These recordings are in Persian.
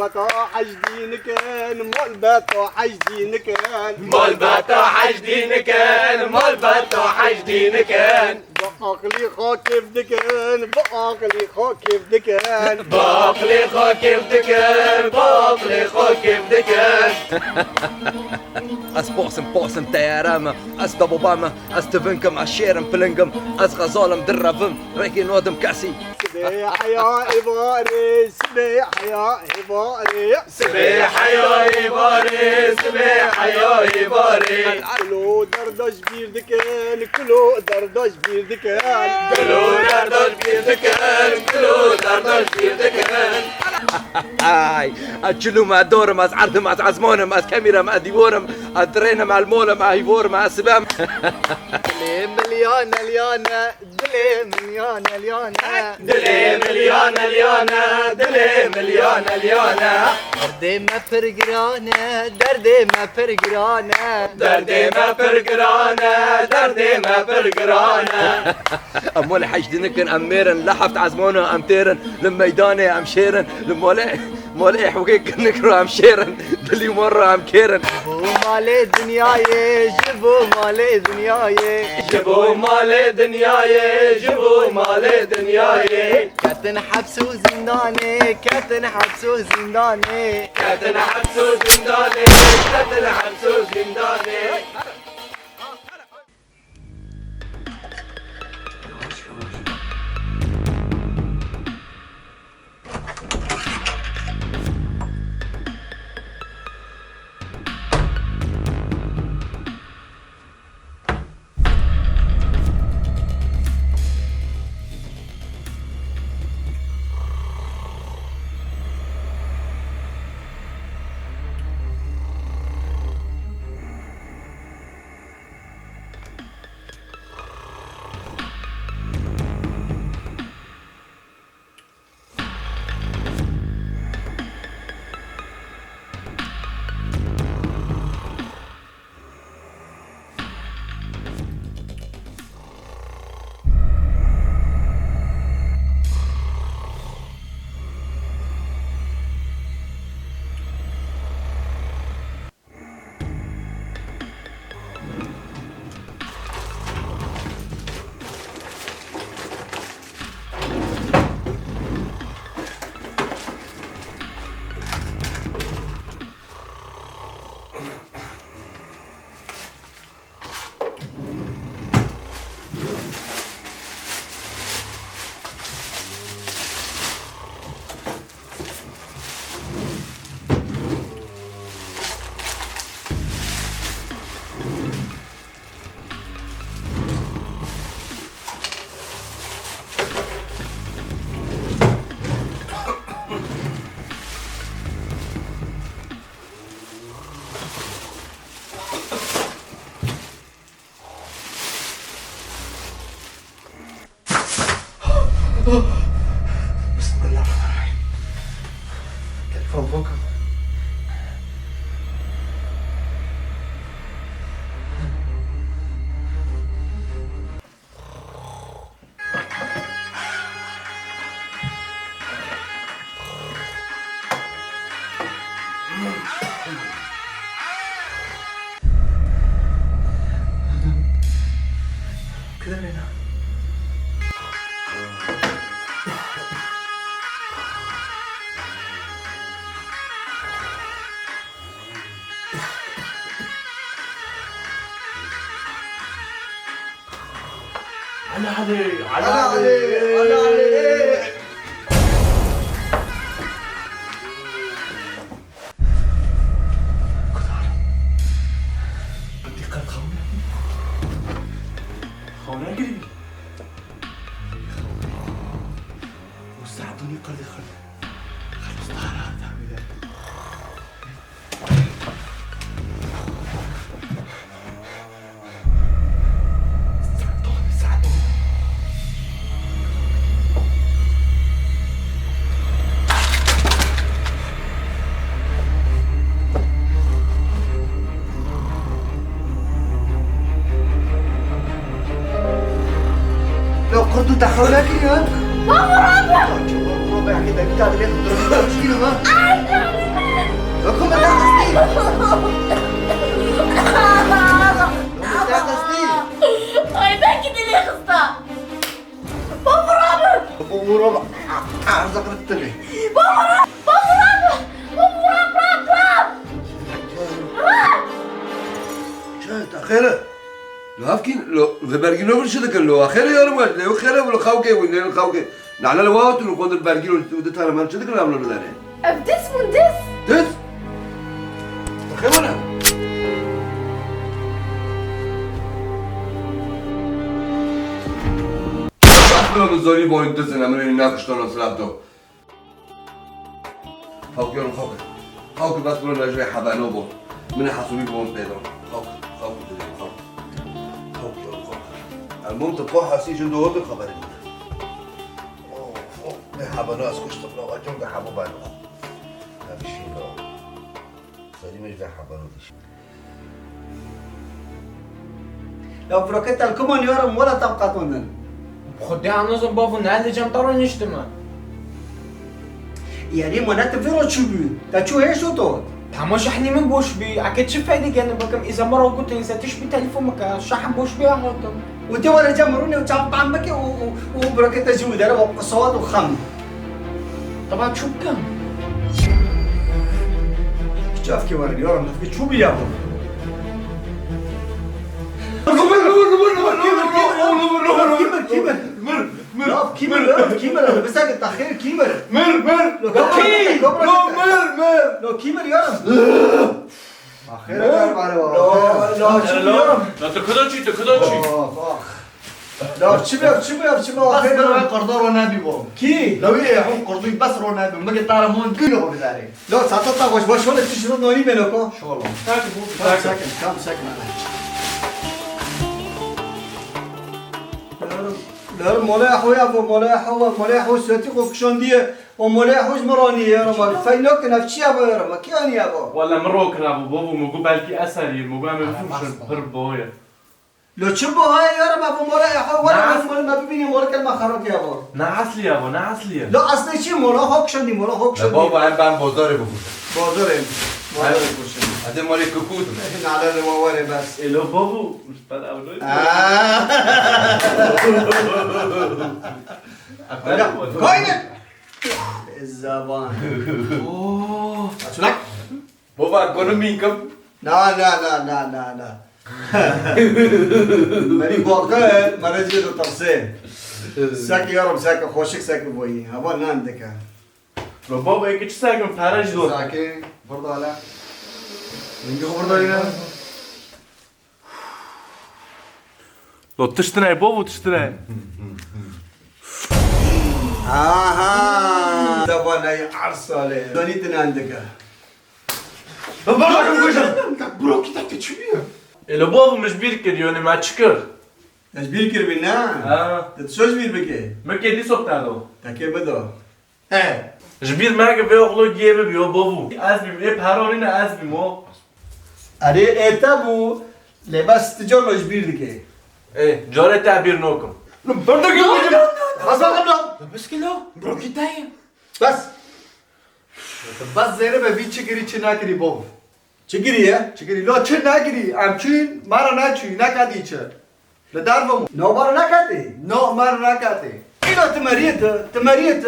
بطاحة جدين كان مول بطاحة جدين كان مول بطاحة جدين كان مول بطاحة جدين كان بقاقلي خو كيف دكان بقاقلي خو كيف دكان باقلي خو كيف دكان باقلي خو كيف دكان As bossen tijärama, as dabobama, as te vinkum, as sheren flingum, as غزالم دربم, ريكي نودم كاسي. سبيح يا إباري سبيح يا إباري سبيح يا إباري سبيح يا إباري كلو دردش بيردكان كلو دردش بيردكان كلو دردش بيردكان كلو دردش بيردكان Ai, أتشلو مع دورم, as عرضم, as عزمونم, as كاميرا, as ديورم, as درينا مع المولم, as هيفورم, as سبام. دلي مليانة ليانة دلي مليانة ليانة دلي مليانة ليانة دلي مليانة ليانة دردي ما فرقرانة دردي ما فرقرانة دردي ما فرقرانة دردي ما فرقرانة أمولي حشدنكن أميرن لحفت عزمونا أمتيرن لميداني أم شيرن مولي حوكيك نكرو أم شيرن دلي مرة أم كيرن جبو مالي دنياي جبو مالي دنياي جبو مال دنياي جبو مال دنياي كاتن حبسو زنداني كاتن حبسو زنداني كاتن حبسو زنداني كاتن حبسو زنداني بسم الله الرحمن الرحيم. تلفون فوقهم. كده هنا. على علي على علي على علي. بدي قد خونا قريبي وساعدوني قد خلص طهرات هؤلاء. لو كنت دخلك يا بابا رابع ربع كده بتاع اللي ياخد 300 كيلو ها نافكين لو البرجين ولا شو ذاك لو آخر يوم قال لو خير ولا خوكي ولا خوكي نعلى الواوت ونقول البرجين وده ترى ما شو ذاك اللي عملوا لنا أبدس مندس دس خير ولا أخبرنا الزولي بوين دس أنا من هناك شلون سلامته خوكي يوم خوكي بس بقولنا جاي حبانوبو من حاسوبي بون بيدرو خوكي المهم تطلعها سي جندو هو بالخبرين اوه حابة ناس كش تطلعوا اجم حابة بالو ما في شيء لا صدي مش في حابة نوديش لو فروكت الكمون يورم ولا تبقى تونن خدي عنوزن بابو نهل جم طرو نشتما يعني ما نتفرو شو بي تشو هيش تو تماش احني من بوش بي اكيد شفايدي كان بكم اذا مرة قلت انسى تشبي تليفونك شحن بوش بي اهوتم وانت ولا جمروني وتعب عمك وبروكت جودة انا وقصوات وخم طبعا شو كم شوف كي ورني يورم نفكي شو بي يا ابو كيمر انا بس التاخير كيمر لو كيمر يورم اخير لا شو يورم لا تكدوشي لا شباب اخير قردور ونابي بوم كي لو يحون قردوي بس رونابي ما قلت تعرف مون كله بداري لو ساعتها وش ولا تشرب نوني بينكم شو والله ساكن كم ساكن لا مولاي اخويا ابو مولاي اخو سوتي كوكشون دي ومولاي اخوش مراني يا رب فينوك نفسي ابو يا رب كيان يا ابو ولا مروك ابو بابو مو بالكي اسري مو ما بفهمش بربويا لو تشبو هاي يا رب ابو مولاي اخو ولا ما بيبيني مولا كلمه خرك يا ابو نعسلي يا ابو نعسلي لا اصلا شي مولا كوكشون دي مولا كوكشون بابا عم بعمل بوزاري بفوت بوزاري كوكشون هذا مالي كوكوت احنا على المواري بس الو بابو مش بدأ اقول كوينه الزبان شنو بابا كونو مينكم لا ماني بوقت ما نجي ترسين ساكي يا رب ساكي خوشك ساكي بوي هبا ناندك لو بابا هيك ايش ساكن فرج دول ساكن برضه على نجي برضه علينا لو تشتري بابو تشتري اها زبان هي عرسالة دونيت ناندك بروكي تحت شويه الو بابو مش بيركن يوني ما تشكر ايش بيركر بينا تتشوش بير بكي ما كان دي صوت هذا تاكي بدو جبير معك في اغلو جيبه بيو بابو ازبي ايه بهارونينا ازبي مو اري اتابو لباس تجولو ايش بير بكي ايه جوري تعبير نوكم برضو كده بس ما قبله بس كيلو بروكي تايم بس بس زينب بي تشكري تشناكري بوم چگری ہے تشكري لو تشناكري ام تشين مارا ناچي ناكادي تش لدارفم نو بار نکردی نو مارا ناكاتي اینو تمریت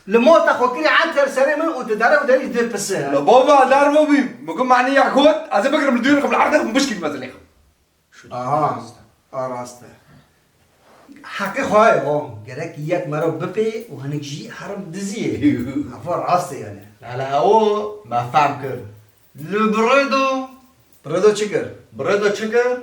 لموت اخوكري عنتر سنه من وتدار وداري دير بس بابا دار مبي مقوم معني يعكوت هذا بقرا من الديون قبل العرض مشكل مثلا راسته حقی خواهی گرک یک مرا بپی و هنگ جی حرم دزیه عفوا راسته يعني على هو ما فهم كر البريدو برادو چی کر؟ بريدو تشكر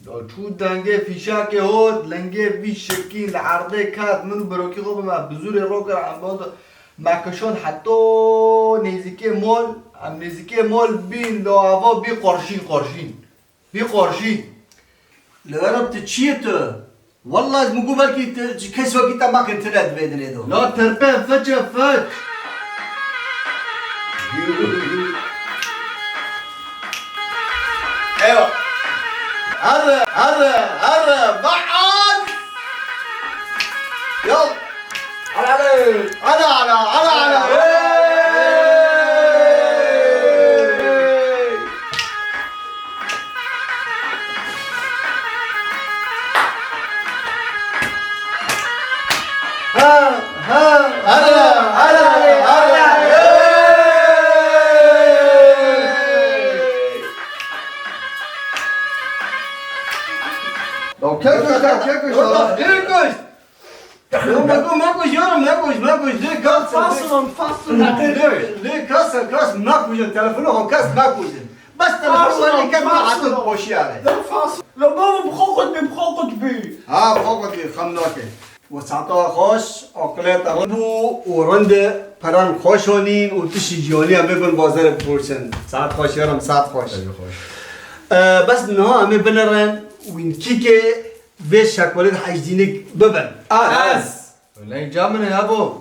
لو تو دنگه فيشاكي هود لنگه في شكل عرضه كات منو بروكي خوب ما بزور روكر عم بود ماكشون حتى نزيكي مول ام نزيكي مول بين لو هوا بي قرشين لغرب تشيت والله مقو بالكي كيس وقتا ما كنت تلاد بيدن يدو لا تربين فجأة فج ايوه هرب بعد يلا على كيف ما كوش يارم ما كوش ليه كاس فاصل ليه كاس ما كوش التلفون هو كاس ما كوش بس تلفون اللي كان معطل بوشي عليه لا فاصل لا بابا بخوقت بي ها فوق خمناكه وساعتها خوش اقلت ابو ورند پران خوشونین و تشی جوانی هم ببین بازار بپرسن ساعت خوش یارم ساعت خوش بس نه همه بنرن و این کی که به شکلت حجدینک ببن ولا اینجا منه ابو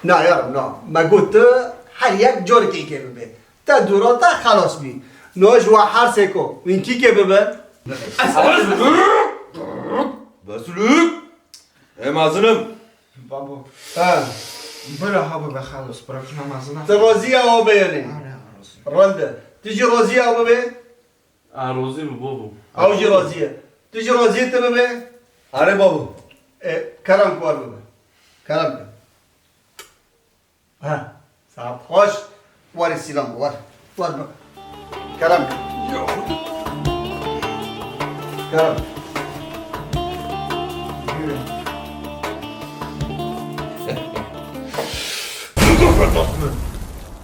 نه یارم نه ما گفت هر یک جور کی که ببین تا دورا تا خلاص بی نوش و هر سکو و این کی که ببن بسلوك ايه مازنم بابا ها برا هابا بخلص برا كنا مازنا ترازیه او بیانی رنده تیجی رازیه او ببین عروضی بابا او جی رازیه تیجی رازیه تو ببین آره بابا کرم کار ببین کرم کن ها صاحب خوش واری سیلام وار ببین کرم کن کرم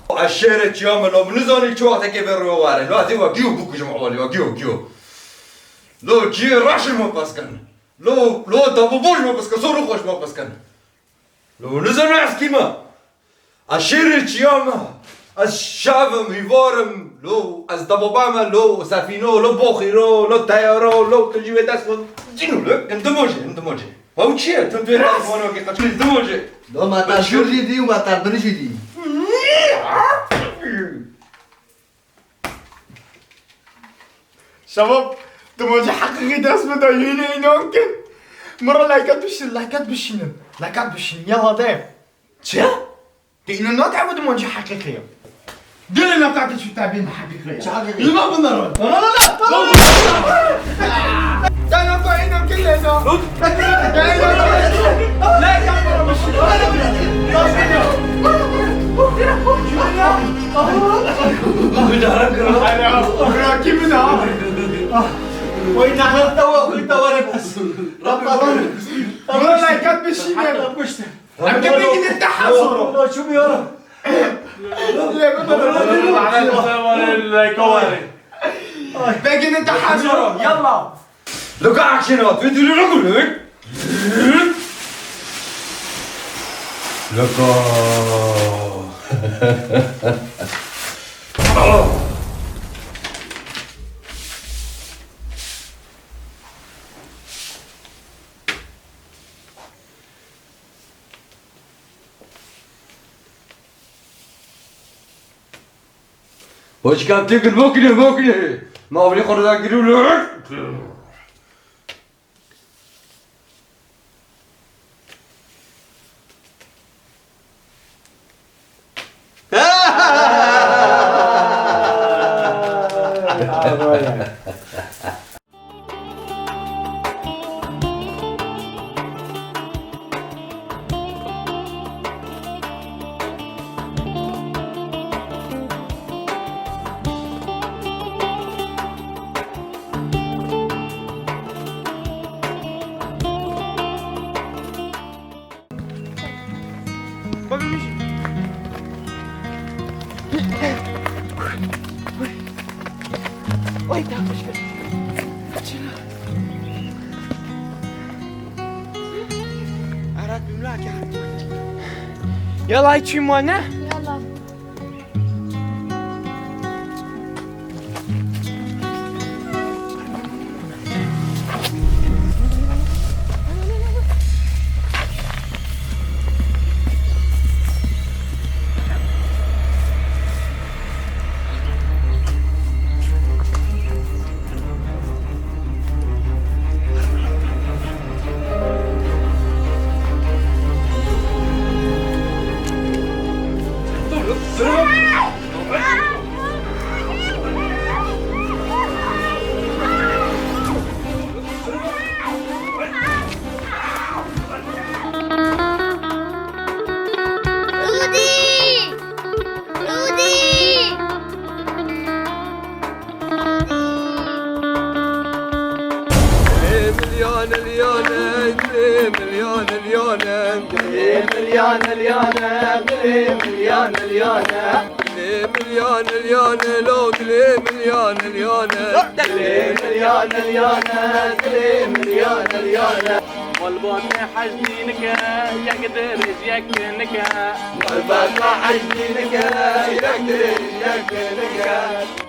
عشرت يوم لو بنزوني شو هتك برو واري لو هتي وجيو بوك جمعولي وجيو لو جي راش ما بسكن لو دابو بوش ما بسكن صورو خوش ما بسكن لو نزل عسكيما عشرت يوم الشعب ميفارم لو از دابوباما لو سفينو لو بوخيرو لو تايرو لو تجيب داسكو جينو لك انت موجي هاو تشي تنتو راس كي قتل انت موجي لو ما تشورجي دي وما تربنيش دي شباب تموجي حقيقي درس مدايين يمكن مرة لايكات بشين يلا ده شا؟ تقولوا ما تعبوا تموجي حقيقية دل ما تعطيش في تعبين حقيقية ما بنرد لا انا طاينا كلنا لا يا مرة راكب منها وين عملت قلت ورقص ربطة مرة لايكات بالشمال عم تبين انت حاصر شو بيورا باقي انت حاصر يلا لو قاعد شنو تبي لي نقول لك لك وش كان تقول موكني ما أبغى خرج أقول لك يلا هاي تشي مالنا يلا اليونم مليان اليوم مليان اليوم مليان اليون لو دلي مليان اليون مليان اليوم والباطن حزينك يقدر يكنك والبطل حزينك يقدر يكنك